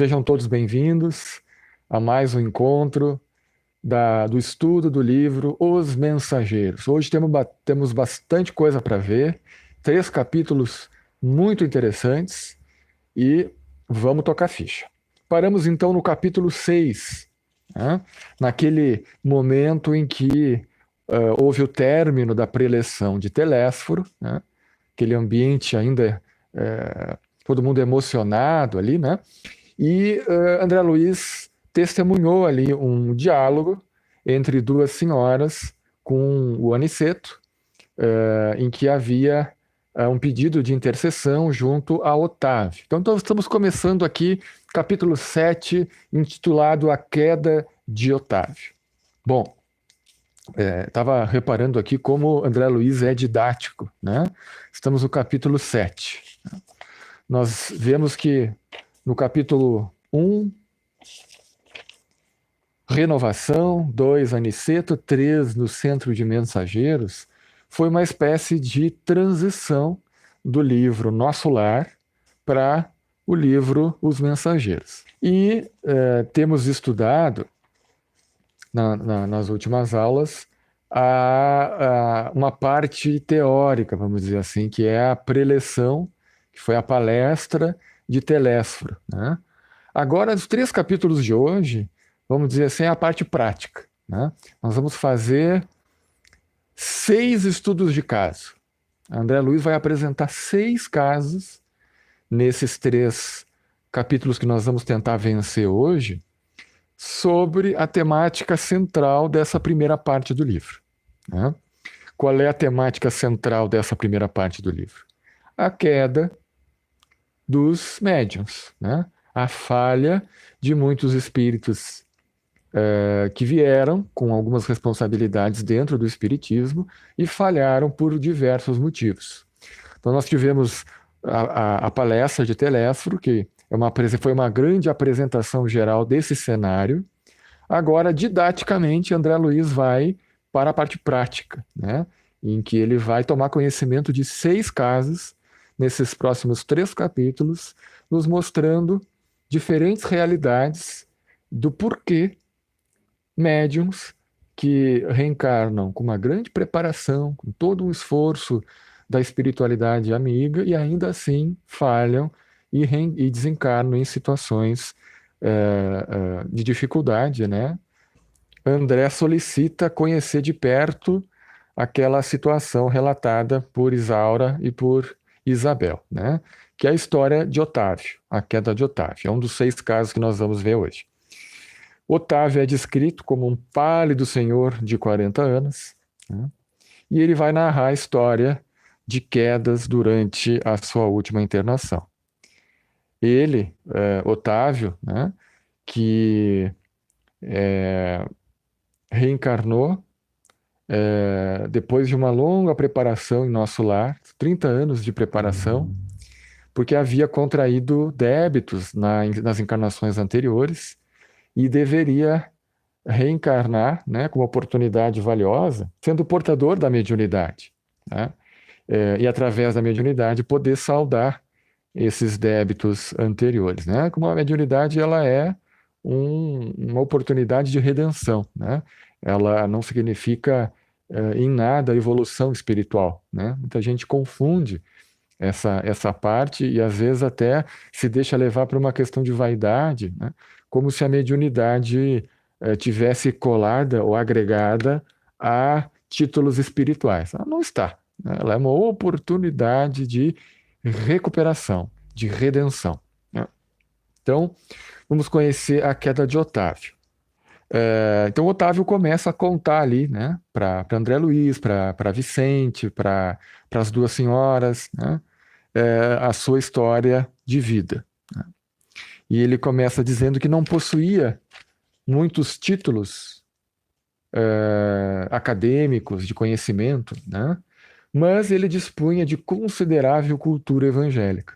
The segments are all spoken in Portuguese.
Sejam todos bem-vindos a mais um encontro do estudo do livro Os Mensageiros. Hoje temos bastante coisa para ver, 3 capítulos muito interessantes e vamos tocar ficha. Paramos então no capítulo 6, né? Naquele momento em que houve o término da preleção de Telésforo, né? Aquele ambiente ainda, todo mundo emocionado ali, né? E André Luiz testemunhou ali um diálogo entre duas senhoras com o Aniceto, em que havia um pedido de intercessão junto a Otávio. Então, nós estamos começando aqui capítulo 7, intitulado A Queda de Otávio. Bom, estava reparando aqui como André Luiz é didático, né? Estamos no capítulo 7. Nós vemos que no capítulo 1, renovação, 2, Aniceto, 3, no centro de mensageiros, foi uma espécie de transição do livro Nosso Lar para o livro Os Mensageiros. E temos estudado, nas últimas aulas, uma parte teórica, vamos dizer assim, que é a preleção, que foi a palestra de Telésforo, né? Agora, os 3 capítulos de hoje, vamos dizer assim, é a parte prática, né? Nós vamos fazer 6 estudos de caso. André Luiz vai apresentar 6 casos nesses 3 capítulos que nós vamos tentar vencer hoje, sobre a temática central dessa primeira parte do livro, né? Qual é a temática central dessa primeira parte do livro? A queda dos médiuns, né? A falha de muitos espíritos que vieram com algumas responsabilidades dentro do espiritismo e falharam por diversos motivos. Então nós tivemos a palestra de Telésforo, que foi uma grande apresentação geral desse cenário. Agora, didaticamente, André Luiz vai para a parte prática, né? Em que ele vai tomar conhecimento de 6 casos nesses próximos 3 capítulos, nos mostrando diferentes realidades do porquê médiums que reencarnam com uma grande preparação, com todo um esforço da espiritualidade amiga e ainda assim falham e desencarnam em situações de dificuldade, né? André solicita conhecer de perto aquela situação relatada por Isaura e por Isabel, né? Que é a história de Otávio, a queda de Otávio. É um dos 6 casos que nós vamos ver hoje. Otávio é descrito como um pálido senhor de 40 anos, né? E ele vai narrar a história de quedas durante a sua última internação. Ele, Otávio, né, que reencarnou depois de uma longa preparação em nosso lar, 30 anos de preparação, porque havia contraído débitos nas encarnações anteriores e deveria reencarnar, né, com uma oportunidade valiosa, sendo portador da mediunidade, né? E através da mediunidade poder saldar esses débitos anteriores, né? Como a mediunidade ela é uma oportunidade de redenção, né? Ela não significa em nada evolução espiritual, né? Muita gente confunde essa parte e às vezes até se deixa levar para uma questão de vaidade, né? Como se a mediunidade tivesse colada ou agregada a títulos espirituais. Ela não está, né? Ela é uma oportunidade de recuperação, de redenção, né? Então, vamos conhecer a queda de Otávio. Então, Otávio começa a contar ali, né, para André Luiz, para Vicente, para as 2 senhoras, né, a sua história de vida, né? E ele começa dizendo que não possuía muitos títulos acadêmicos de conhecimento, né, mas ele dispunha de considerável cultura evangélica,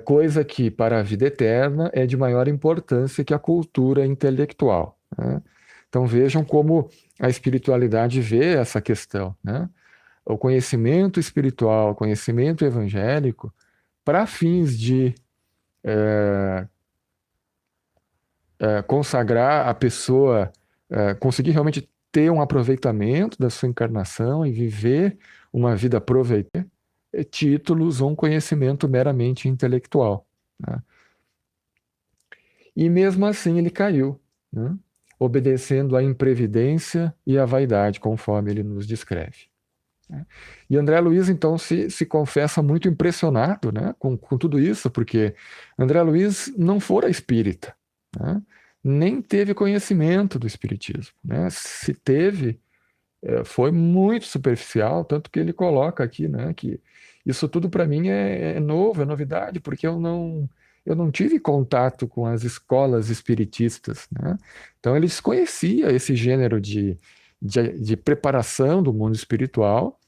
coisa que para a vida eterna é de maior importância que a cultura intelectual, né? Então vejam como a espiritualidade vê essa questão, né? O conhecimento espiritual, o conhecimento evangélico, para fins de consagrar a pessoa, conseguir realmente ter um aproveitamento da sua encarnação e viver uma vida proveitosa, títulos ou um conhecimento meramente intelectual, né? E mesmo assim ele caiu, né? Obedecendo à imprevidência e à vaidade, conforme ele nos descreve, né? E André Luiz, então, se confessa muito impressionado, né, com tudo isso, porque André Luiz não fora espírita, né? Nem teve conhecimento do espiritismo, né? Se teve, foi muito superficial, tanto que ele coloca aqui, né, que isso tudo para mim é novo, é novidade, porque eu não tive contato com as escolas espiritistas, né? Então ele desconhecia esse gênero de preparação do mundo espiritual,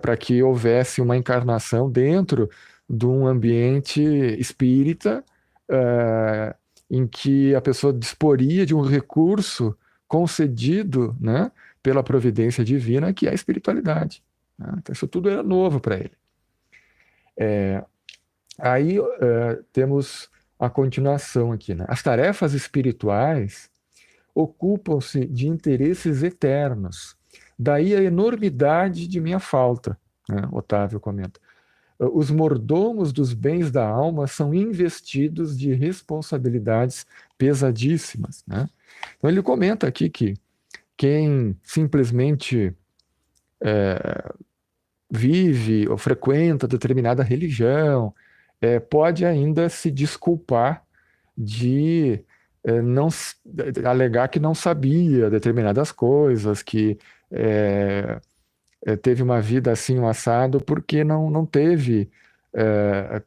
para que houvesse uma encarnação dentro de um ambiente espírita, eh, em que a pessoa disporia de um recurso concedido, né, pela providência divina, que é a espiritualidade, né? Então, isso tudo era novo para ele. Aí temos a continuação aqui, né? As tarefas espirituais ocupam-se de interesses eternos. Daí a enormidade de minha falta, né? Otávio comenta. Os mordomos dos bens da alma são investidos de responsabilidades pesadíssimas, né? Então ele comenta aqui que quem simplesmente vive ou frequenta determinada religião pode ainda se desculpar de não alegar que não sabia determinadas coisas, que teve uma vida assim, um assado, porque não teve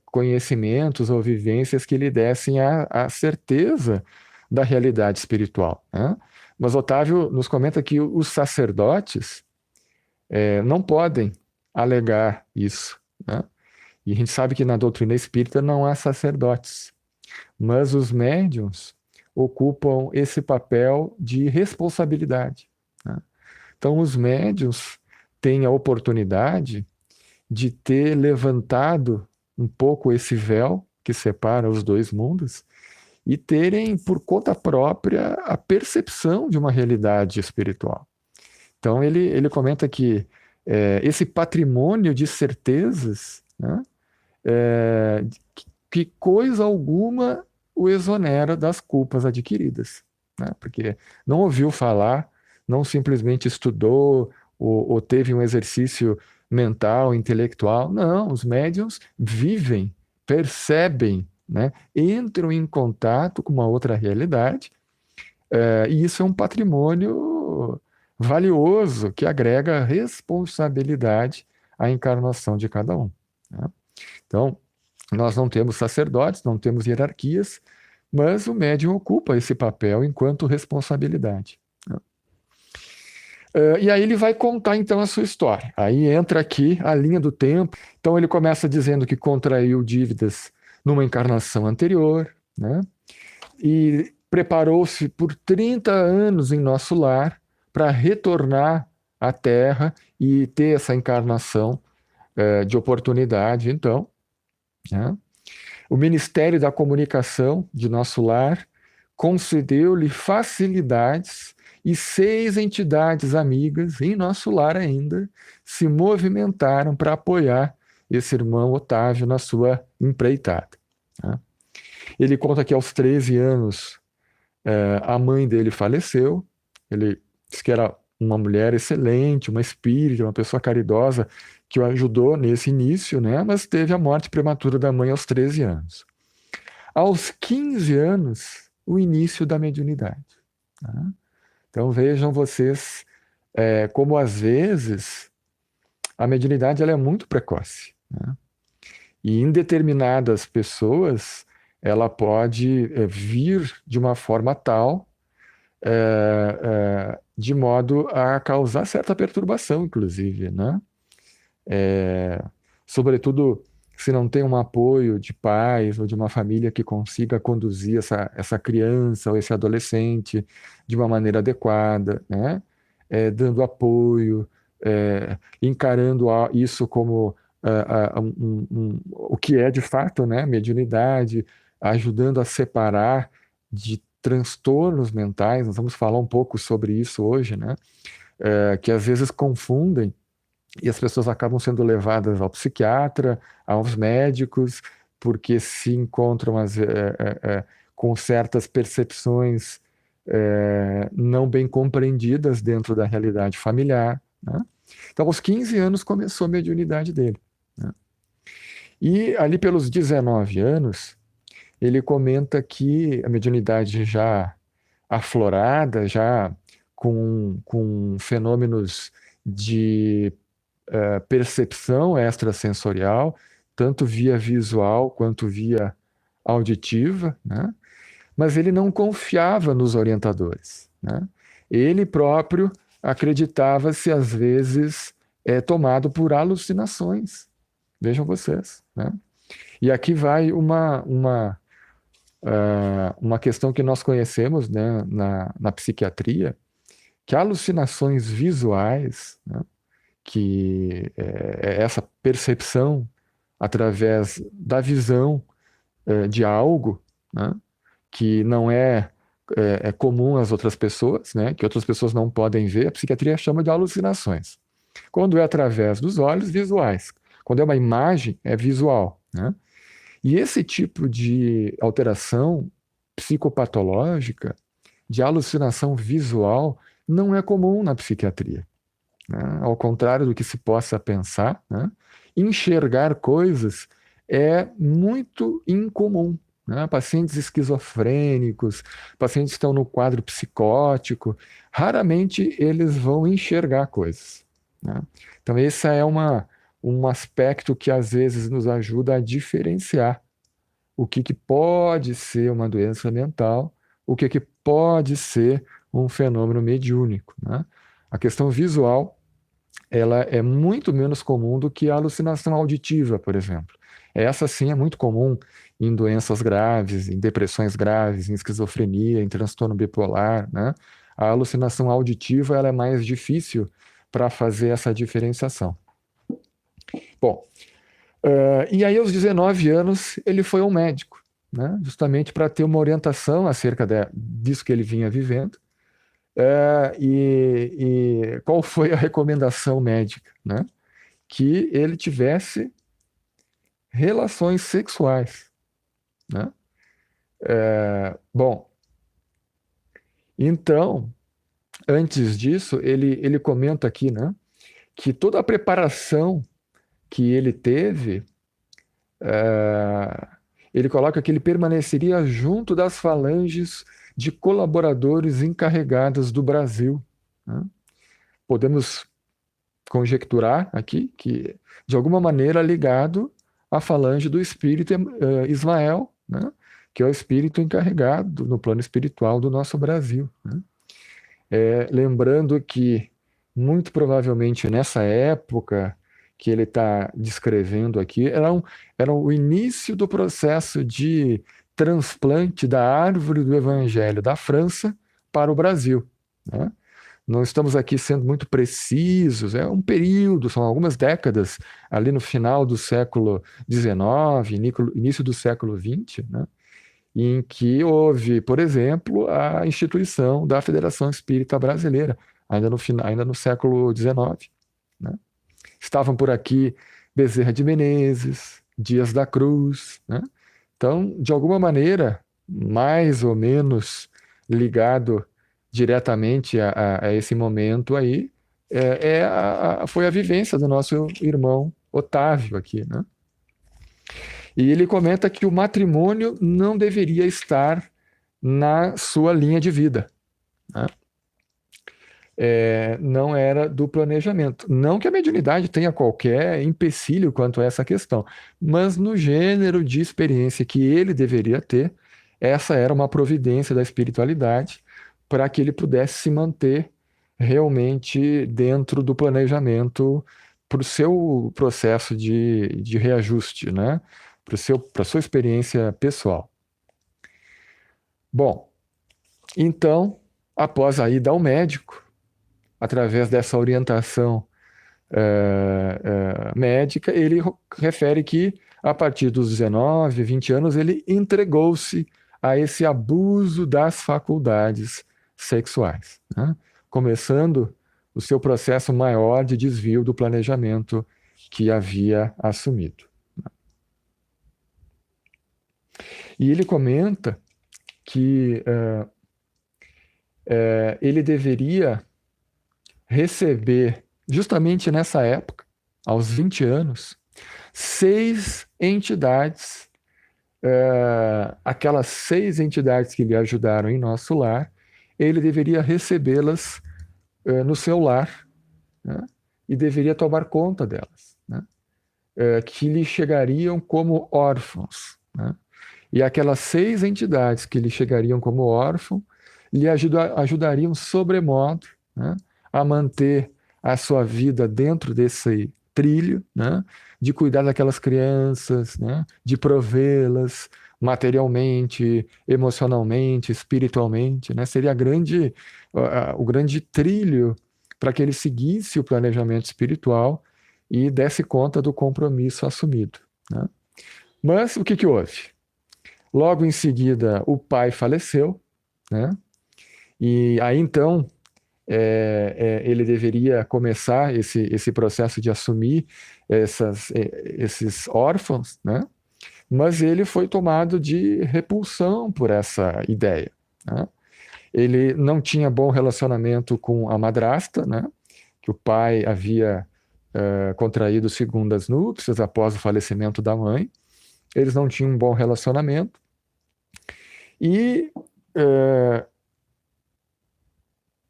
conhecimentos ou vivências que lhe dessem a certeza da realidade espiritual, né? Mas Otávio nos comenta que os sacerdotes não podem alegar isso, né? E a gente sabe que na doutrina espírita não há sacerdotes, mas os médiuns ocupam esse papel de responsabilidade, né? Então, os médiuns têm a oportunidade de ter levantado um pouco esse véu que separa os dois mundos e terem, por conta própria, a percepção de uma realidade espiritual. Então, ele comenta que esse patrimônio de certezas, né, que coisa alguma o exonera das culpas adquiridas, né? Porque não ouviu falar, não simplesmente estudou ou teve um exercício mental, intelectual. Não, os médiuns vivem, percebem, né? Entram em contato com uma outra realidade, e isso é um patrimônio valioso que agrega responsabilidade à encarnação de cada um, né? Então, nós não temos sacerdotes, não temos hierarquias, mas o médium ocupa esse papel enquanto responsabilidade, né? E aí ele vai contar então a sua história. Aí entra aqui a linha do tempo. Então ele começa dizendo que contraiu dívidas numa encarnação anterior, né? E preparou-se por 30 anos em nosso lar para retornar à Terra e ter essa encarnação de oportunidade, então, né? O Ministério da Comunicação de nosso lar concedeu-lhe facilidades e 6 entidades amigas em nosso lar ainda se movimentaram para apoiar esse irmão Otávio na sua empreitada, né? Ele conta que aos 13 anos a mãe dele faleceu. Ele disse que era uma mulher excelente, uma espírita, uma pessoa caridosa que o ajudou nesse início, né? Mas teve a morte prematura da mãe aos 13 anos. Aos 15 anos, o início da mediunidade, né? Então vejam vocês como às vezes a mediunidade ela é muito precoce, né? E em determinadas pessoas ela pode vir de uma forma tal, de modo a causar certa perturbação, inclusive, né? Sobretudo se não tem um apoio de pais ou de uma família que consiga conduzir essa criança ou esse adolescente de uma maneira adequada, né? Dando apoio, encarando isso como o que é de fato, né? Mediunidade, ajudando a separar de transtornos mentais, nós vamos falar um pouco sobre isso hoje, né? Que às vezes confundem e as pessoas acabam sendo levadas ao psiquiatra, aos médicos, porque se encontram com certas percepções não bem compreendidas dentro da realidade familiar, né? Então, aos 15 anos começou a mediunidade dele, né? E ali pelos 19 anos, ele comenta que a mediunidade já aflorada, já com fenômenos de percepção extrasensorial, tanto via visual quanto via auditiva, né? Mas ele não confiava nos orientadores, né? Ele próprio acreditava-se, às vezes, tomado por alucinações. Vejam vocês, né? E aqui vai uma questão que nós conhecemos, né, na psiquiatria, que alucinações visuais, né, que é essa percepção através da visão de algo, né, que não é comum às outras pessoas, né, que outras pessoas não podem ver, a psiquiatria chama de alucinações. Quando é através dos olhos, visuais. Quando é uma imagem, é visual, né? E esse tipo de alteração psicopatológica, de alucinação visual, não é comum na psiquiatria, né? Ao contrário do que se possa pensar, né? Enxergar coisas é muito incomum, né? Pacientes esquizofrênicos, pacientes que estão no quadro psicótico, raramente eles vão enxergar coisas, né? Então, esse é um aspecto que às vezes nos ajuda a diferenciar o que pode ser uma doença mental, o que pode ser um fenômeno mediúnico, né? A questão visual, ela é muito menos comum do que a alucinação auditiva, por exemplo. Essa sim é muito comum em doenças graves, em depressões graves, em esquizofrenia, em transtorno bipolar, né? A alucinação auditiva, ela é mais difícil para fazer essa diferenciação. Bom, e aí aos 19 anos ele foi ao médico, né? Justamente para ter uma orientação acerca disso que ele vinha vivendo. E qual foi a recomendação médica, né? Que ele tivesse relações sexuais, né? Bom, então, antes disso, ele comenta aqui, né, que toda a preparação que ele teve, ele coloca que ele permaneceria junto das falanges de colaboradores encarregados do Brasil, né? Podemos conjecturar aqui que, de alguma maneira, ligado à falange do espírito Ismael, né? Que é o espírito encarregado no plano espiritual do nosso Brasil, né? Lembrando que, muito provavelmente nessa época que ele está descrevendo aqui, era o início do processo de transplante da árvore do Evangelho da França para o Brasil, né? Não estamos aqui sendo muito precisos, é um período, são algumas décadas, ali no final do século XIX, início do século XX, né, em que houve, por exemplo, a instituição da Federação Espírita Brasileira, ainda no século XIX, né. Estavam por aqui Bezerra de Menezes, Dias da Cruz, né? Então, de alguma maneira, mais ou menos ligado diretamente a esse momento aí, foi a vivência do nosso irmão Otávio aqui, né? E ele comenta que o matrimônio não deveria estar na sua linha de vida, né? Não era do planejamento. Não que a mediunidade tenha qualquer empecilho quanto a essa questão, mas no gênero de experiência que ele deveria ter, essa era uma providência da espiritualidade para que ele pudesse se manter realmente dentro do planejamento para o seu processo de reajuste, né? Para a sua experiência pessoal. Bom, então, após a ida ao médico, através dessa orientação médica, ele refere que a partir dos 19, 20 anos, ele entregou-se a esse abuso das faculdades sexuais, né? Começando o seu processo maior de desvio do planejamento que havia assumido. E ele comenta que ele deveria receber, justamente nessa época, aos 20 anos, 6 entidades, aquelas 6 entidades que lhe ajudaram em nosso lar, ele deveria recebê-las no seu lar, né? E deveria tomar conta delas, né? Que lhe chegariam como órfãos, né? E aquelas 6 entidades que lhe chegariam como órfão lhe ajudariam sobremodo, né, a manter a sua vida dentro desse trilho, né, de cuidar daquelas crianças, né, de provê-las materialmente, emocionalmente, espiritualmente, né? Seria o grande trilho para que ele seguisse o planejamento espiritual e desse conta do compromisso assumido, né? Mas o que houve? Logo em seguida, o pai faleceu, né? E aí então ele deveria começar esse processo de assumir esses órfãos, né? Mas ele foi tomado de repulsão por essa ideia, né? Ele não tinha bom relacionamento com a madrasta, né? Que o pai havia contraído segundas núpcias após o falecimento da mãe. Eles não tinham um bom relacionamento. E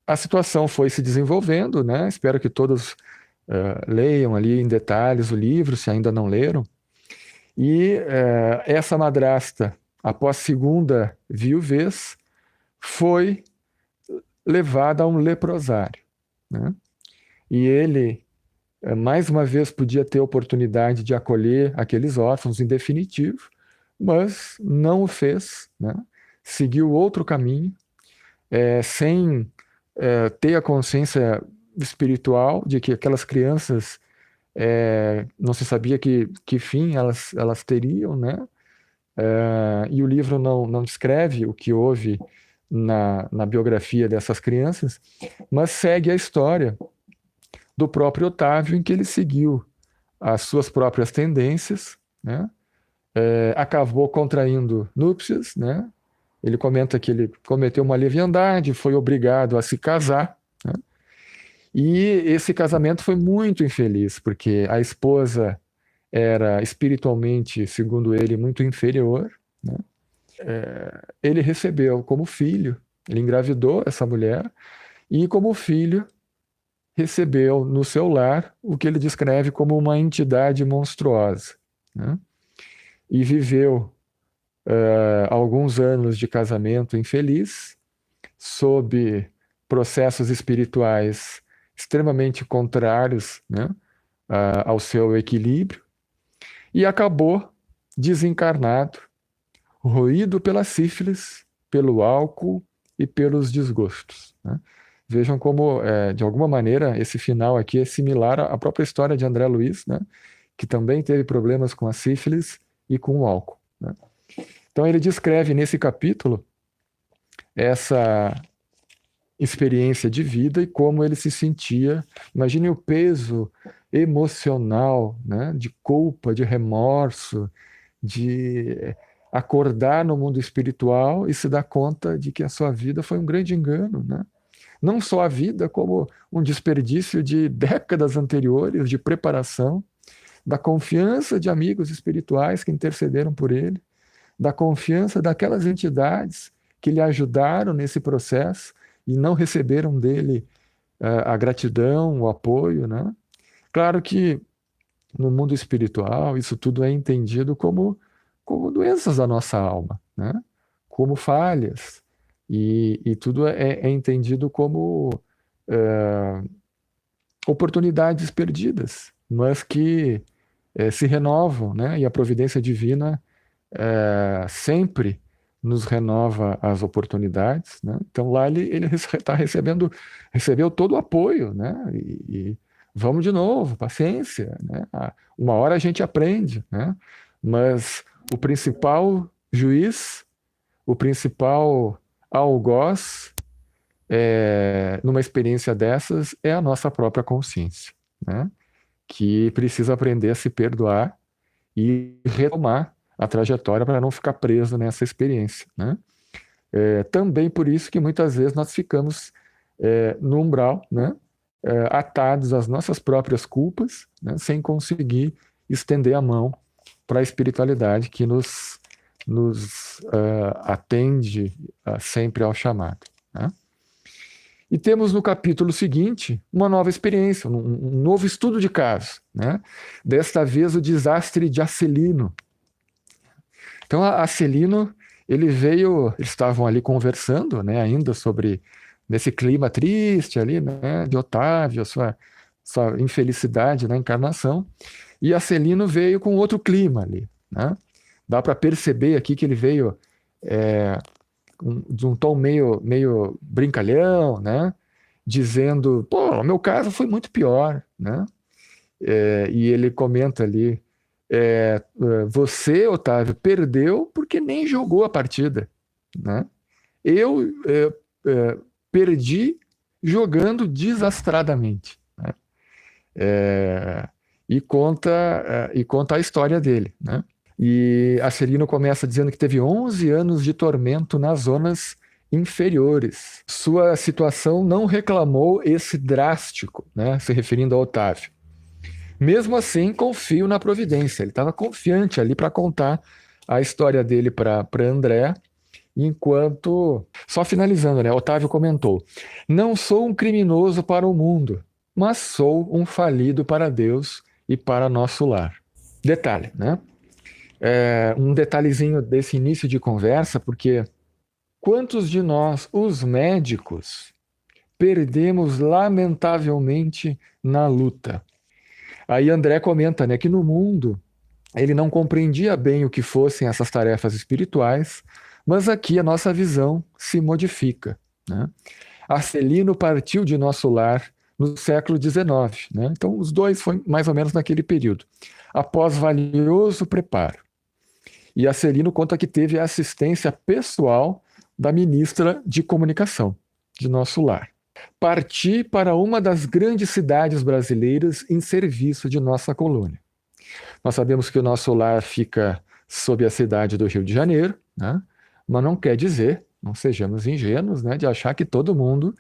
a situação foi se desenvolvendo, né? Espero que todos leiam ali em detalhes o livro, se ainda não leram. E essa madrasta, após segunda viuvez, foi levada a um leprosário, né? E ele, mais uma vez, podia ter a oportunidade de acolher aqueles órfãos em definitivo, mas não o fez, né? Seguiu outro caminho, sem ter a consciência espiritual de que aquelas crianças não se sabia que fim elas teriam, né? E o livro não descreve o que houve na biografia dessas crianças, mas segue a história do próprio Otávio, em que ele seguiu as suas próprias tendências, né? Acabou contraindo núpcias, né? Ele comenta que ele cometeu uma leviandade, foi obrigado a se casar, né? E esse casamento foi muito infeliz, porque a esposa era espiritualmente, segundo ele, muito inferior, né? Ele recebeu como filho, ele engravidou essa mulher, e como filho recebeu no seu lar o que ele descreve como uma entidade monstruosa, né? E viveu alguns anos de casamento infeliz, sob processos espirituais extremamente contrários, né, ao seu equilíbrio, e acabou desencarnado, roído pela sífilis, pelo álcool e pelos desgostos, né? Vejam como, de alguma maneira, esse final aqui é similar à própria história de André Luiz, né, que também teve problemas com a sífilis e com o álcool, né? Então ele descreve nesse capítulo essa experiência de vida e como ele se sentia. Imagine o peso emocional, né, de culpa, de remorso, de acordar no mundo espiritual e se dar conta de que a sua vida foi um grande engano, né? Não só a vida, como um desperdício de décadas anteriores de preparação, da confiança de amigos espirituais que intercederam por ele, da confiança daquelas entidades que lhe ajudaram nesse processo e não receberam dele a gratidão, o apoio, né? Claro que no mundo espiritual isso tudo é entendido como doenças da nossa alma, né? Como falhas, e tudo é entendido como oportunidades perdidas, mas que se renovam, né? E a providência divina sempre nos renova as oportunidades, né? Então lá ele está recebeu todo o apoio, né? E vamos de novo, paciência, né? Uma hora a gente aprende, né? Mas o principal juiz, o principal algoz numa experiência dessas é a nossa própria consciência, né? Que precisa aprender a se perdoar e retomar a trajetória para não ficar preso nessa experiência, né? Também por isso que muitas vezes nós ficamos no umbral, né? Atados às nossas próprias culpas, né? Sem conseguir estender a mão para a espiritualidade que nos atende sempre ao chamado, né? E temos no capítulo seguinte uma nova experiência, um novo estudo de caso, né? Desta vez o desastre de Acelino. Então, Acelino, eles estavam ali conversando, né, ainda nesse clima triste ali, né, de Otávio, sua infelicidade na encarnação, e Acelino veio com outro clima ali, né? Dá para perceber aqui que ele veio de um tom meio brincalhão, né? Dizendo, pô, o meu caso foi muito pior, né? E ele comenta ali, você, Otávio, perdeu porque nem jogou a partida, né? Eu perdi jogando desastradamente, né? E conta a história dele, né? E Acelino começa dizendo que teve 11 anos de tormento nas zonas inferiores. Sua situação não reclamou esse drástico, né? Se referindo a Otávio. Mesmo assim, confio na providência. Ele estava confiante ali para contar a história dele para André, enquanto... Só finalizando, né? Otávio comentou: não sou um criminoso para o mundo, mas sou um falido para Deus e para nosso lar. Detalhe, né? Um detalhezinho desse início de conversa, porque quantos de nós, os médicos, perdemos lamentavelmente na luta? Aí André comenta, né, que no mundo ele não compreendia bem o que fossem essas tarefas espirituais, mas aqui a nossa visão se modifica, né? Acelino partiu de nosso lar no século XIX, né? Então os dois foi mais ou menos naquele período, após valioso preparo. E Acelino conta que teve a assistência pessoal da ministra de comunicação de nosso lar. Parti para uma das grandes cidades brasileiras em serviço de nossa colônia. Nós sabemos que o nosso lar fica sob a cidade do Rio de Janeiro, né? Mas não quer dizer, não sejamos ingênuos, né, de achar que todo mundo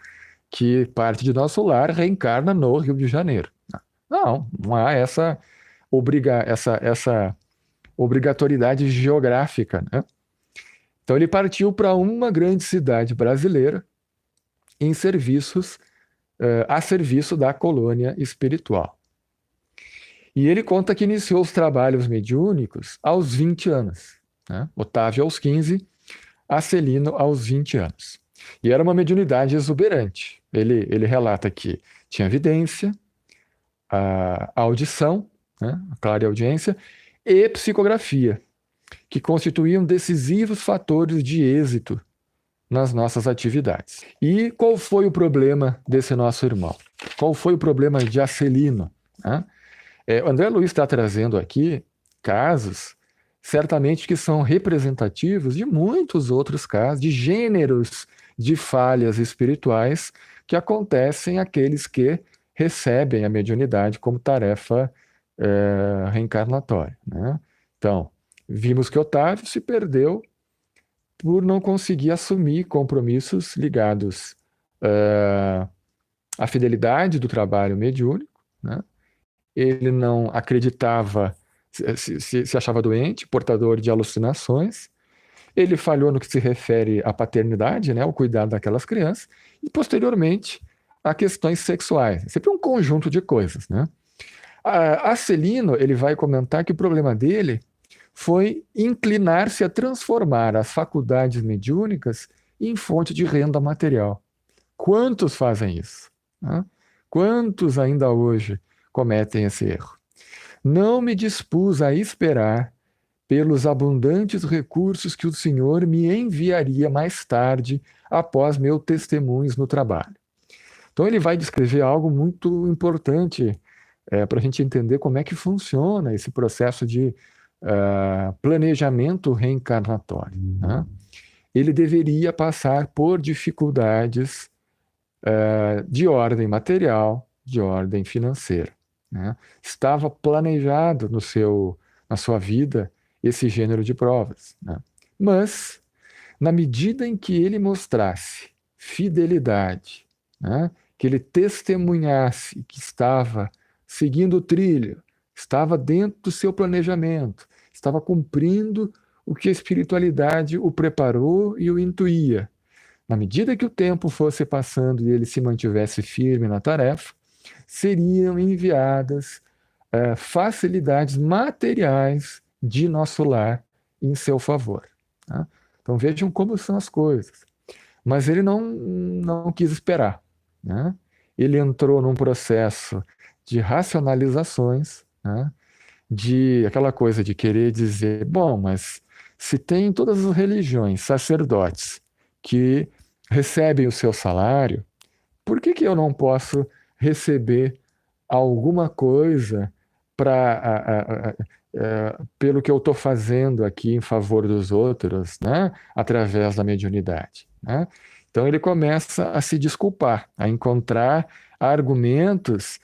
que parte de nosso lar reencarna no Rio de Janeiro. Não há essa obrigatoriedade geográfica, né? Então ele partiu para uma grande cidade brasileira a serviço da colônia espiritual. E ele conta que iniciou os trabalhos mediúnicos aos 20 anos, né? Otávio aos 15, Acelino aos 20 anos. E era uma mediunidade exuberante. Ele relata que tinha evidência, a audição, né, a clareaudiência, e psicografia, que constituíam decisivos fatores de êxito nas nossas atividades. E qual foi o problema desse nosso irmão? Qual foi o problema de Acelino, né? O André Luiz está trazendo aqui casos, certamente que são representativos de muitos outros casos, de gêneros de falhas espirituais que acontecem àqueles que recebem a mediunidade como tarefa reencarnatória, né? Então, vimos que Otávio se perdeu por não conseguir assumir compromissos ligados à fidelidade do trabalho mediúnico, né? Ele não acreditava, se achava doente, portador de alucinações. Ele falhou no que se refere à paternidade, né, ao cuidado daquelas crianças, e posteriormente a questões sexuais. Sempre um conjunto de coisas, né? Acelino, ele vai comentar que o problema dele foi inclinar-se a transformar as faculdades mediúnicas em fonte de renda material. Quantos fazem isso, né? Quantos ainda hoje cometem esse erro? Não me dispus a esperar pelos abundantes recursos que o Senhor me enviaria mais tarde, após meus testemunhos no trabalho. Então ele vai descrever algo muito importante para a gente entender como é que funciona esse processo de planejamento reencarnatório, né? ele deveria passar por dificuldades de ordem material, de ordem financeira, né? Estava planejado na sua vida esse gênero de provas, né? Mas, na medida em que ele mostrasse fidelidade, né? Que ele testemunhasse que estava seguindo o trilho, estava dentro do seu planejamento, estava cumprindo o que a espiritualidade o preparou e o intuía. Na medida que o tempo fosse passando e ele se mantivesse firme na tarefa, seriam enviadas facilidades materiais de nosso lar em seu favor, tá? Então vejam como são as coisas. Mas ele não quis esperar, né? Ele entrou num processo de racionalizações, né? De aquela coisa de querer dizer, bom, mas se tem em todas as religiões sacerdotes que recebem o seu salário, por que que eu não posso receber alguma coisa pelo que eu estou fazendo aqui em favor dos outros, né? Através da mediunidade, né? Então ele começa a se desculpar, a encontrar argumentos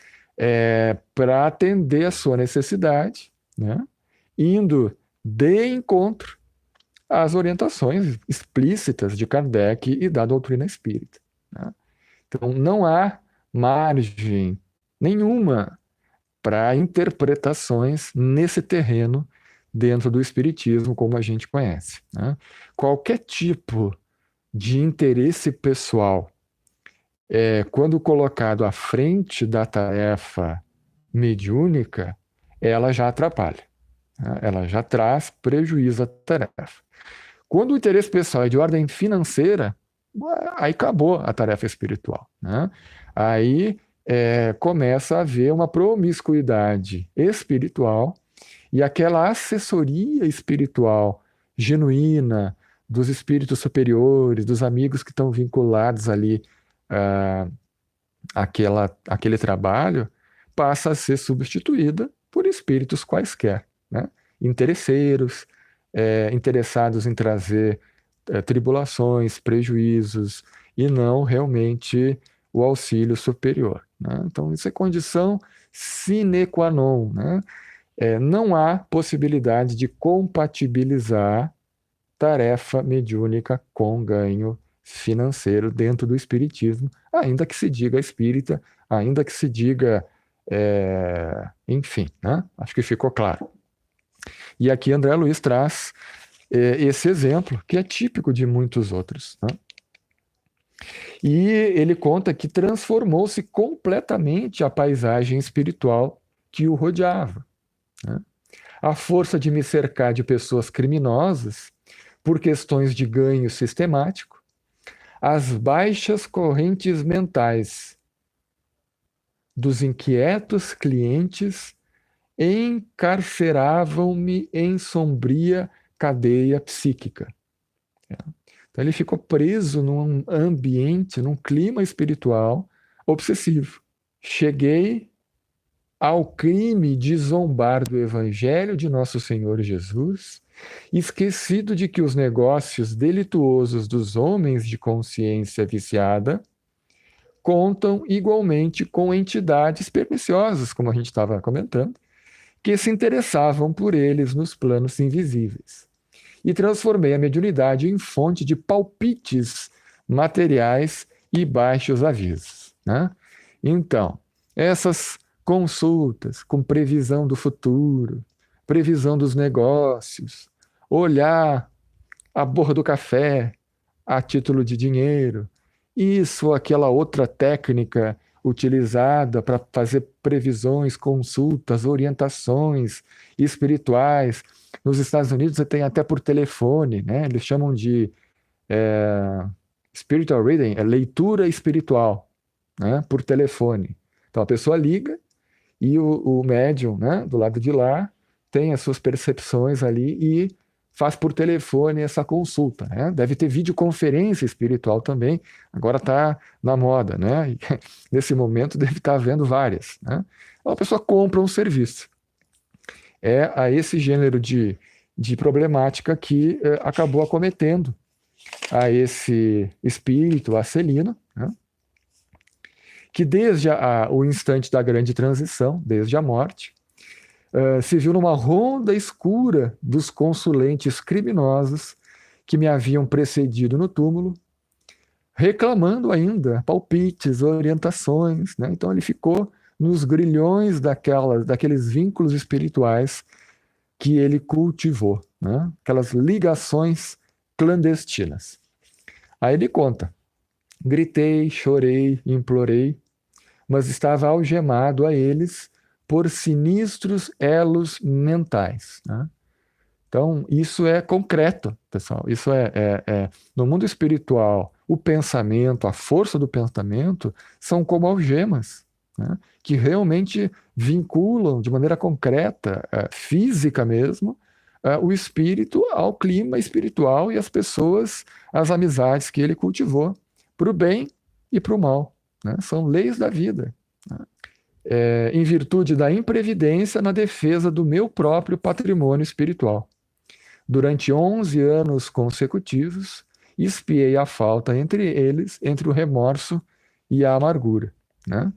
para atender a sua necessidade, né? Indo de encontro às orientações explícitas de Kardec e da doutrina espírita, né? Então não há margem nenhuma para interpretações nesse terreno dentro do espiritismo como a gente conhece, né? Qualquer tipo de interesse pessoal, quando colocado à frente da tarefa mediúnica, ela já atrapalha, né? Ela já traz prejuízo à tarefa. Quando o interesse pessoal é de ordem financeira, aí acabou a tarefa espiritual, né? Aí começa a haver uma promiscuidade espiritual e aquela assessoria espiritual genuína dos espíritos superiores, dos amigos que estão vinculados ali àquele trabalho, passa a ser substituída por espíritos quaisquer, né? Interesseiros, interessados em trazer tribulações, prejuízos, e não realmente o auxílio superior, né? Então, isso é condição sine qua non, né? Não há possibilidade de compatibilizar tarefa mediúnica com ganho financeiro dentro do espiritismo, ainda que se diga espírita, ainda que se diga, enfim, né? Acho que ficou claro. E aqui André Luiz traz esse exemplo, que é típico de muitos outros, né? E ele conta que transformou-se completamente a paisagem espiritual que o rodeava, né? A força de me cercar de pessoas criminosas por questões de ganho sistemático, as baixas correntes mentais dos inquietos clientes encarceravam-me em sombria cadeia psíquica. Então ele ficou preso num ambiente, num clima espiritual obsessivo. Cheguei ao crime de zombar do Evangelho de Nosso Senhor Jesus, esquecido de que os negócios delituosos dos homens de consciência viciada contam igualmente com entidades perniciosas, como a gente estava comentando, que se interessavam por eles nos planos invisíveis. E transformei a mediunidade em fonte de palpites materiais e baixos avisos, né? Então, essas consultas com previsão do futuro, previsão dos negócios, olhar a borra do café a título de dinheiro, isso ou aquela outra técnica utilizada para fazer previsões, consultas, orientações espirituais. Nos Estados Unidos você tem até por telefone, né? Eles chamam de spiritual reading, leitura espiritual, né? Por telefone. Então a pessoa liga e o médium, né, do lado de lá, tem as suas percepções ali e faz por telefone essa consulta, né? Deve ter videoconferência espiritual também, agora está na moda, né? E nesse momento deve estar havendo várias, né? Então a pessoa compra um serviço. É a esse gênero de problemática que acabou acometendo a esse espírito, a Celina, né? Que desde o instante da grande transição, desde a morte, se viu numa ronda escura dos consulentes criminosos que me haviam precedido no túmulo, reclamando ainda palpites, orientações, né? Então ele ficou nos grilhões daqueles vínculos espirituais que ele cultivou, né? Aquelas ligações clandestinas. Aí ele conta: gritei, chorei, implorei, mas estava algemado a eles por sinistros elos mentais, né? Então, isso é concreto, pessoal. Isso no mundo espiritual, o pensamento, a força do pensamento são como algemas, né? Que realmente vinculam de maneira concreta, física mesmo, o espírito ao clima espiritual e as pessoas, as amizades que ele cultivou, para o bem e para o mal, né? São leis da vida, né? Em virtude da imprevidência na defesa do meu próprio patrimônio espiritual. Durante 11 anos consecutivos, expiei a falta entre eles, entre o remorso e a amargura, né?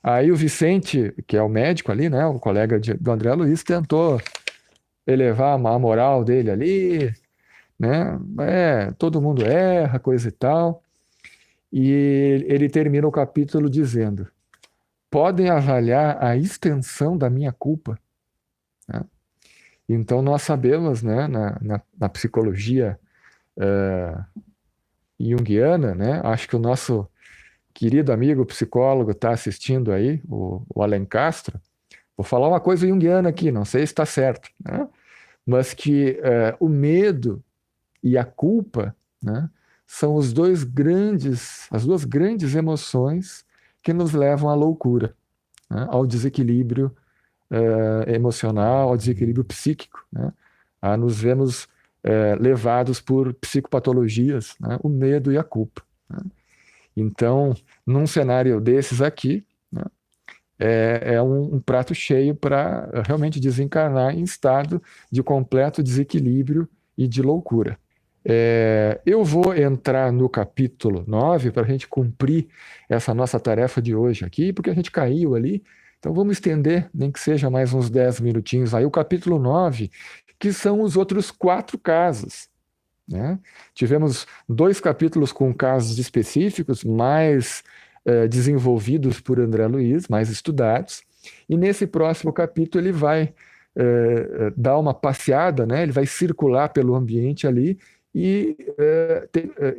Aí o Vicente, que é o médico ali, né, o colega do André Luiz, tentou elevar a moral dele ali, né? Todo mundo erra, coisa e tal. E ele termina o capítulo dizendo: podem avaliar a extensão da minha culpa, né? Então nós sabemos, né, na psicologia junguiana, né? Acho que o nosso querido amigo psicólogo está assistindo aí, o Alen Castro. Vou falar uma coisa junguiana aqui, não sei se está certo, né? Mas que o medo e a culpa, né, são as duas grandes emoções que nos levam à loucura, né, ao desequilíbrio emocional, ao desequilíbrio psíquico, né, a nos vermos levados por psicopatologias, né, o medo e a culpa, né. Então, num cenário desses aqui, né, é um prato cheio para realmente desencarnar em estado de completo desequilíbrio e de loucura. Eu vou entrar no capítulo 9 para a gente cumprir essa nossa tarefa de hoje aqui, porque a gente caiu ali. Então vamos estender, nem que seja mais uns 10 minutinhos aí, o capítulo 9, que são os outros 4 casos, né? Tivemos 2 capítulos com casos específicos, mais desenvolvidos por André Luiz, mais estudados, e nesse próximo capítulo ele vai dar uma passeada, né? Ele vai circular pelo ambiente ali e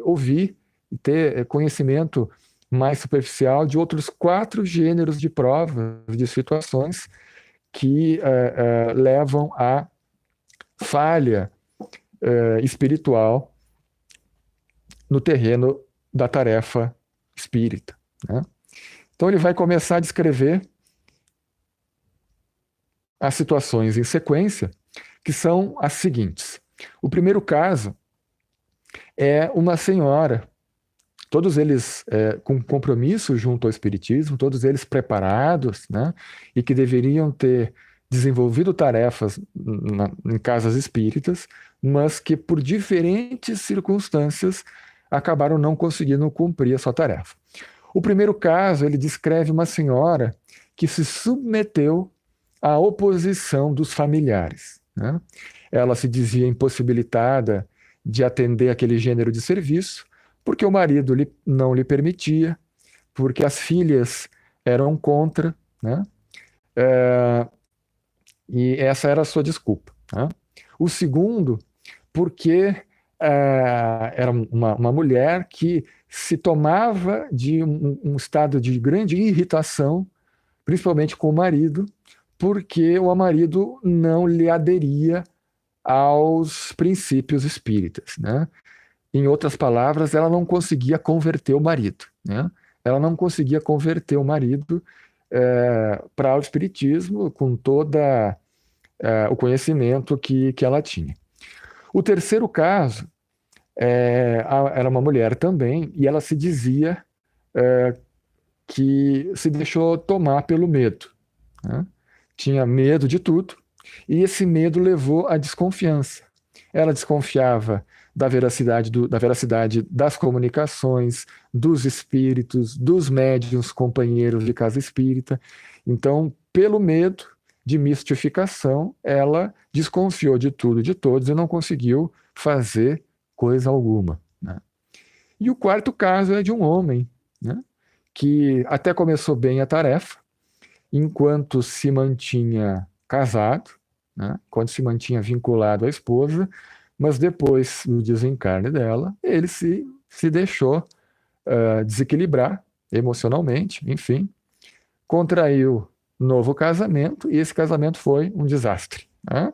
ouvir e ter conhecimento mais superficial de outros 4 gêneros de provas, de situações que levam à falha espiritual no terreno da tarefa espírita, né? Então ele vai começar a descrever as situações em sequência, que são as seguintes. O primeiro caso é uma senhora, todos eles com compromisso junto ao Espiritismo, todos eles preparados, né, e que deveriam ter desenvolvido tarefas em casas espíritas, mas que por diferentes circunstâncias acabaram não conseguindo cumprir a sua tarefa. O primeiro caso, ele descreve uma senhora que se submeteu à oposição dos familiares, né? Ela se dizia impossibilitada de atender aquele gênero de serviço, porque o marido não lhe permitia, porque as filhas eram contra, né? E essa era a sua desculpa, né? O segundo, porque era uma mulher que se tomava de um estado de grande irritação, principalmente com o marido, porque o marido não lhe aderia aos princípios espíritas, né? Em outras palavras, ela não conseguia converter o marido, né? Ela não conseguia converter o marido para o espiritismo com toda o conhecimento que ela tinha. O terceiro caso era uma mulher também, e ela se dizia que se deixou tomar pelo medo, né? Tinha medo de tudo, e esse medo levou à desconfiança. ela desconfiava da veracidade das comunicações, dos espíritos, dos médiuns companheiros de casa espírita. Então, pelo medo de mistificação, ela desconfiou de tudo e de todos e não conseguiu fazer coisa alguma, né? E o quarto caso é de um homem, né, que até começou bem a tarefa, enquanto se mantinha casado, né, quando se mantinha vinculado à esposa, mas depois do desencarne dela, ele se deixou desequilibrar emocionalmente, enfim, contraiu novo casamento e esse casamento foi um desastre, né?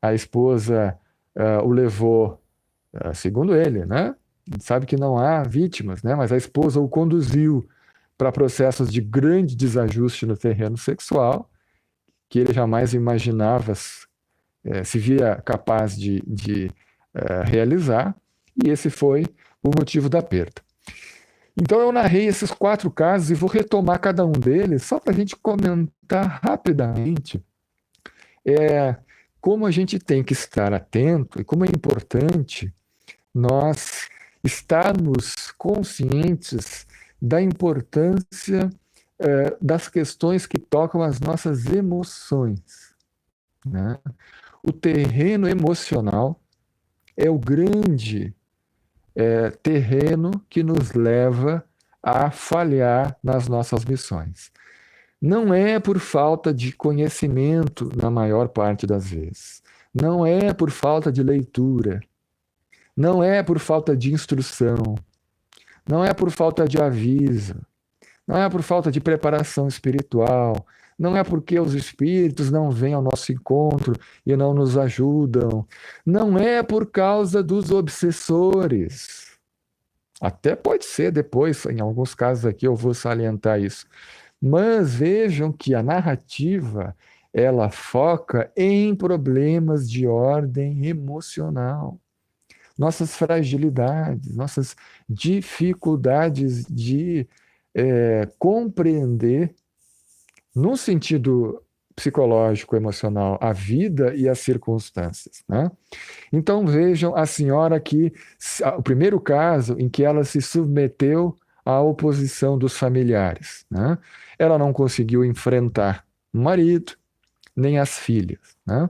A esposa o levou, segundo ele, né? Sabe que não há vítimas, né? Mas a esposa o conduziu para processos de grande desajuste no terreno sexual, que ele jamais imaginava se via capaz de realizar, e esse foi o motivo da perda. Então eu narrei esses 4 casos e vou retomar cada um deles só para a gente comentar rapidamente como a gente tem que estar atento e como é importante nós estarmos conscientes da importância das questões que tocam as nossas emoções, né? O terreno emocional é o grande terreno que nos leva a falhar nas nossas missões. Não é por falta de conhecimento, na maior parte das vezes. Não é por falta de leitura. Não é por falta de instrução. Não é por falta de aviso. Não é por falta de preparação espiritual. Não é porque os espíritos não vêm ao nosso encontro e não nos ajudam. Não é por causa dos obsessores. Até pode ser depois, em alguns casos aqui eu vou salientar isso. Mas vejam que a narrativa, ela foca em problemas de ordem emocional. Nossas fragilidades, nossas dificuldades de compreender, no sentido psicológico, emocional, a vida e as circunstâncias, né? Então vejam a senhora que, o primeiro caso em que ela se submeteu à oposição dos familiares, né? Ela não conseguiu enfrentar o marido, nem as filhas, né?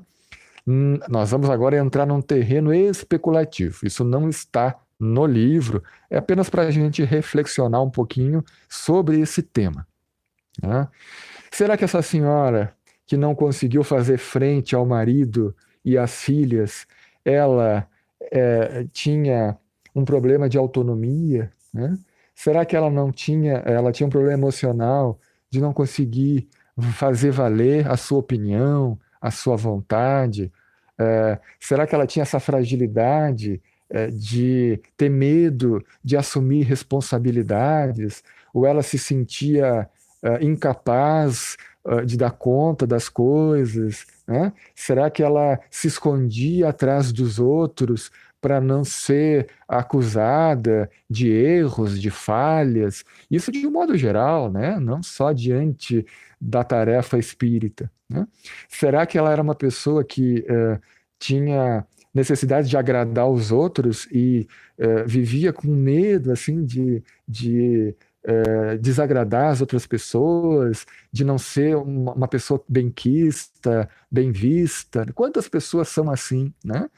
Nós vamos agora entrar num terreno especulativo. Isso não está no livro, é apenas para a gente reflexionar um pouquinho sobre esse tema, né? Será que essa senhora que não conseguiu fazer frente ao marido e às filhas, ela tinha um problema de autonomia, né? Será que ela tinha um problema emocional de não conseguir fazer valer a sua opinião, a sua vontade? Será que ela tinha essa fragilidade de ter medo de assumir responsabilidades? Ou ela se sentia incapaz de dar conta das coisas, né? Será que ela se escondia atrás dos outros para não ser acusada de erros, de falhas? Isso de um modo geral, né? Não só diante da tarefa espírita, né? Será que ela era uma pessoa que tinha necessidade de agradar os outros e vivia com medo assim de desagradar as outras pessoas, de não ser uma pessoa benquista, bem vista? Quantas pessoas são assim, né?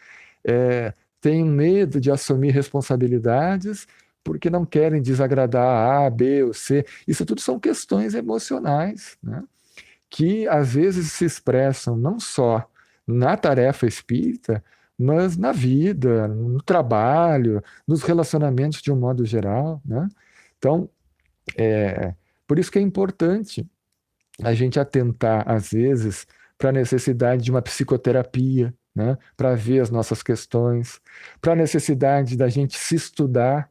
Têm medo de assumir responsabilidades porque não querem desagradar a B ou C. Isso tudo são questões emocionais, né? Que às vezes se expressam não só na tarefa espírita, mas na vida, no trabalho, nos relacionamentos de um modo geral, né? Então, por isso que é importante a gente atentar, às vezes, para a necessidade de uma psicoterapia, né? Para ver as nossas questões, para a necessidade da gente se estudar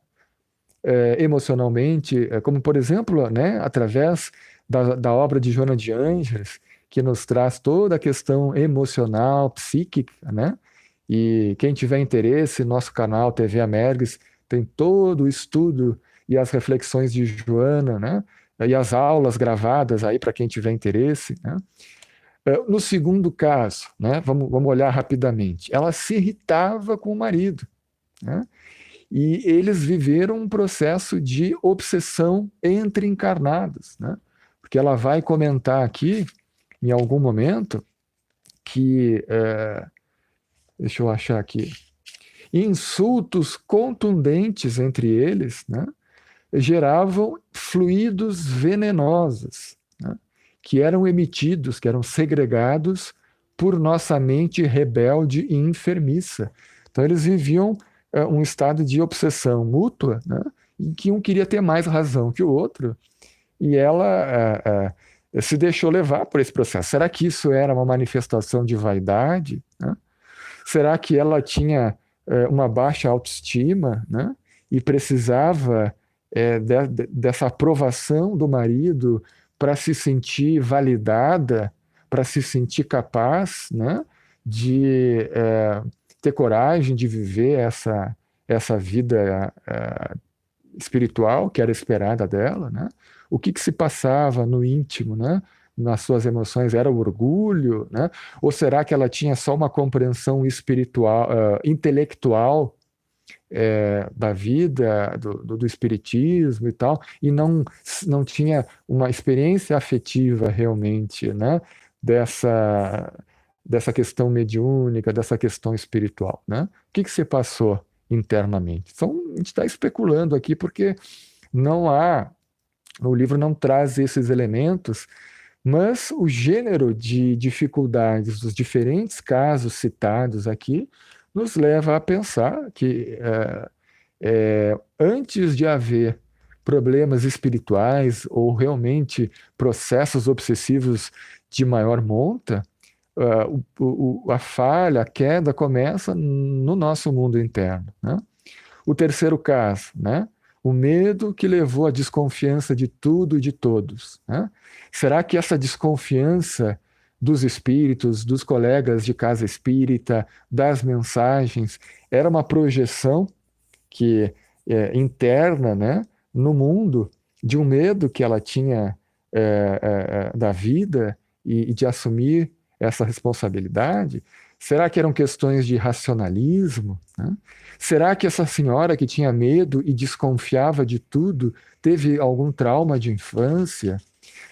emocionalmente, como, por exemplo, né, através da obra de Joana de Ângeles, que nos traz toda a questão emocional, psíquica, né? E quem tiver interesse, nosso canal TV Amergues tem todo o estudo e as reflexões de Joana, né? E as aulas gravadas aí para quem tiver interesse, né? No segundo caso, né, vamos olhar rapidamente, ela se irritava com o marido, né? E eles viveram um processo de obsessão entre encarnados, né? Porque ela vai comentar aqui, em algum momento, que, deixa eu achar aqui, insultos contundentes entre eles, né, geravam fluidos venenosos, né, que eram emitidos, que eram segregados por nossa mente rebelde e enfermiça. Então eles viviam um estado de obsessão mútua, né, em que um queria ter mais razão que o outro, e ela se deixou levar por esse processo. Será que isso era uma manifestação de vaidade, né? Será que ela tinha uma baixa autoestima, né? E precisava dessa aprovação do marido para se sentir validada, para se sentir capaz, né? De ter coragem de viver essa vida espiritual que era esperada dela, né? O que se passava no íntimo, né? Nas suas emoções era o orgulho, né? Ou será que ela tinha só uma compreensão espiritual, intelectual da vida, do espiritismo e tal, e não tinha uma experiência afetiva realmente, né? Dessa questão mediúnica, dessa questão espiritual, né? O que se passou internamente? Então, a gente está especulando aqui porque não há, o livro não traz esses elementos, mas o gênero de dificuldades dos diferentes casos citados aqui nos leva a pensar que antes de haver problemas espirituais ou realmente processos obsessivos de maior monta, a falha, a queda começa no nosso mundo interno, né? O terceiro caso, né? O medo que levou à desconfiança de tudo e de todos, né? Será que essa desconfiança dos espíritos, dos colegas de casa espírita, das mensagens, era uma projeção que interna, né, no mundo, de um medo que ela tinha da vida e de assumir essa responsabilidade? Será que eram questões de racionalismo, né? Será que essa senhora que tinha medo e desconfiava de tudo teve algum trauma de infância?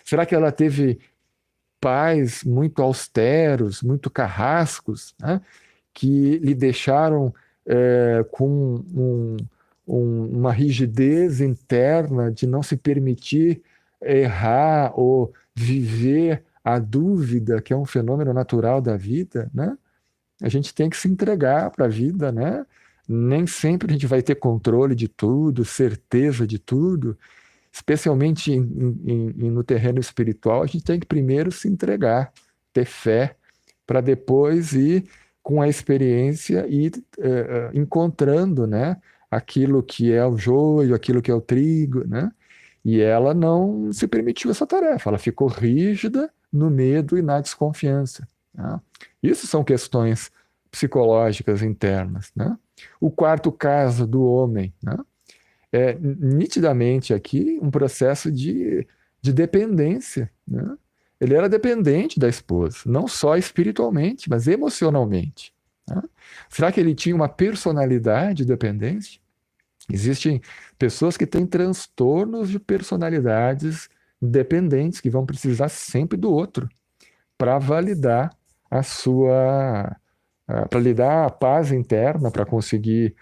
Será que ela teve pais muito austeros, muito carrascos, né, que lhe deixaram com uma rigidez interna de não se permitir errar ou viver a dúvida, que é um fenômeno natural da vida, né? A gente tem que se entregar para a vida, né? Nem sempre a gente vai ter controle de tudo, certeza de tudo, especialmente no terreno espiritual. A gente tem que primeiro se entregar, ter fé, para depois ir com a experiência e encontrando, né, aquilo que é o joio, aquilo que é o trigo, né? E ela não se permitiu essa tarefa, ela ficou rígida no medo e na desconfiança, né? Isso são questões psicológicas internas, né? O quarto caso do homem, né? É nitidamente aqui um processo de dependência, né? Ele era dependente da esposa, não só espiritualmente, mas emocionalmente, né? Será que ele tinha uma personalidade dependente? Existem pessoas que têm transtornos de personalidades dependentes, que vão precisar sempre do outro para validar a sua, para lhe dar a paz interna, para conseguir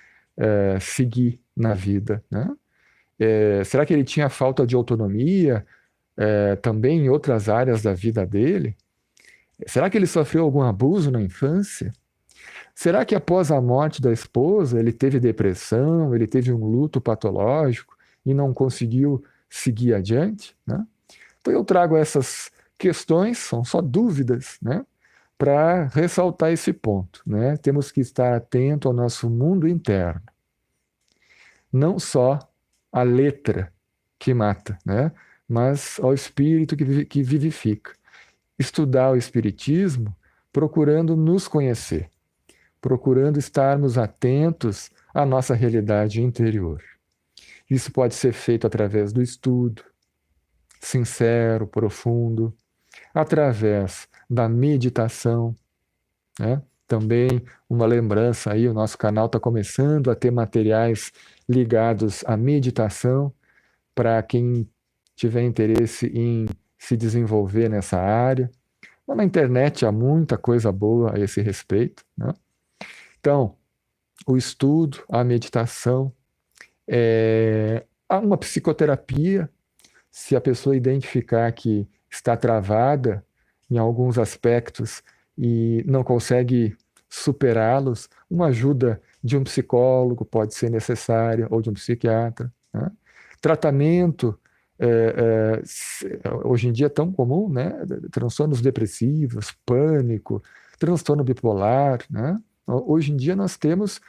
seguir na vida, né? Será que ele tinha falta de autonomia também em outras áreas da vida dele? Será que ele sofreu algum abuso na infância? Será que após a morte da esposa ele teve depressão, ele teve um luto patológico e não conseguiu seguir adiante, né? Então eu trago essas questões, são só dúvidas, né, para ressaltar esse ponto, né? Temos que estar atento ao nosso mundo interno, não só a letra que mata, né, mas ao espírito que vivifica. Estudar o espiritismo procurando nos conhecer, procurando estarmos atentos à nossa realidade interior. Isso pode ser feito através do estudo sincero, profundo, através da meditação, né? Também uma lembrança aí, o nosso canal está começando a ter materiais ligados à meditação para quem tiver interesse em se desenvolver nessa área. Mas na internet há muita coisa boa a esse respeito, né? Então, o estudo, a meditação, há uma psicoterapia, se a pessoa identificar que está travada em alguns aspectos e não consegue superá-los, uma ajuda de um psicólogo pode ser necessária, ou de um psiquiatra, né? Tratamento, hoje em dia é tão comum, né? Transtornos depressivos, pânico, transtorno bipolar, né? Hoje em dia nós temos,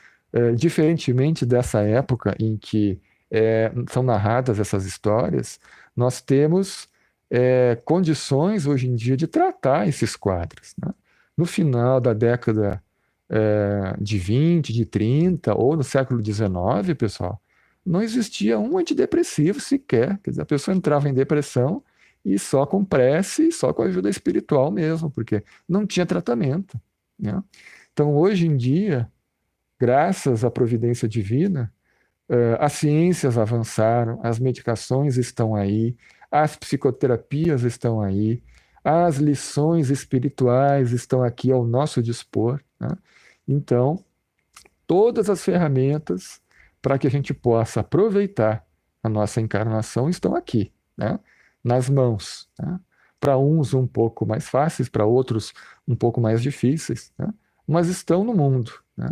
diferentemente dessa época em que são narradas essas histórias, nós temos condições hoje em dia de tratar esses quadros, né? No final da década de 20, de 30, ou no século XIX, pessoal, não existia um antidepressivo sequer. Quer dizer, a pessoa entrava em depressão e só com prece, só com ajuda espiritual mesmo, porque não tinha tratamento, né? Então, hoje em dia, graças à providência divina, as ciências avançaram, as medicações estão aí, as psicoterapias estão aí, as lições espirituais estão aqui ao nosso dispor, né? Então, todas as ferramentas para que a gente possa aproveitar a nossa encarnação estão aqui, né? Nas mãos, né? Para uns um pouco mais fáceis, para outros um pouco mais difíceis, né? Mas estão no mundo, né?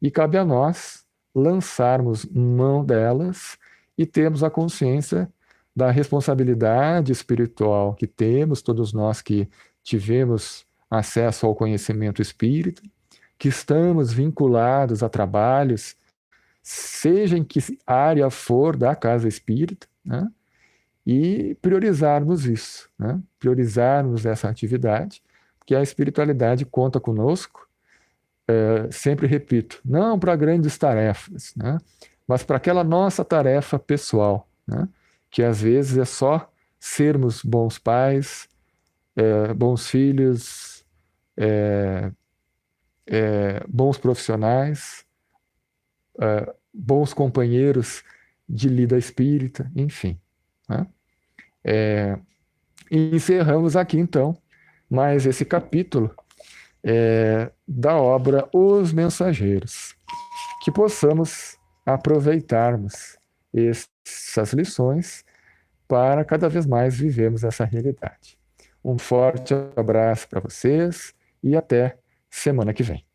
E cabe a nós lançarmos mão delas e termos a consciência da responsabilidade espiritual que temos, todos nós que tivemos acesso ao conhecimento espírita, que estamos vinculados a trabalhos, seja em que área for da casa espírita, né? E priorizarmos isso, né? Priorizarmos essa atividade, porque a espiritualidade conta conosco, sempre repito, não para grandes tarefas, né? Mas para aquela nossa tarefa pessoal, né? Que às vezes é só sermos bons pais, bons filhos, bons profissionais, bons companheiros de lida espírita, enfim, né? E encerramos aqui, então, mais esse capítulo da obra Os Mensageiros. Que possamos aproveitarmos essas lições para cada vez mais vivermos essa realidade. Um forte abraço para vocês e até semana que vem.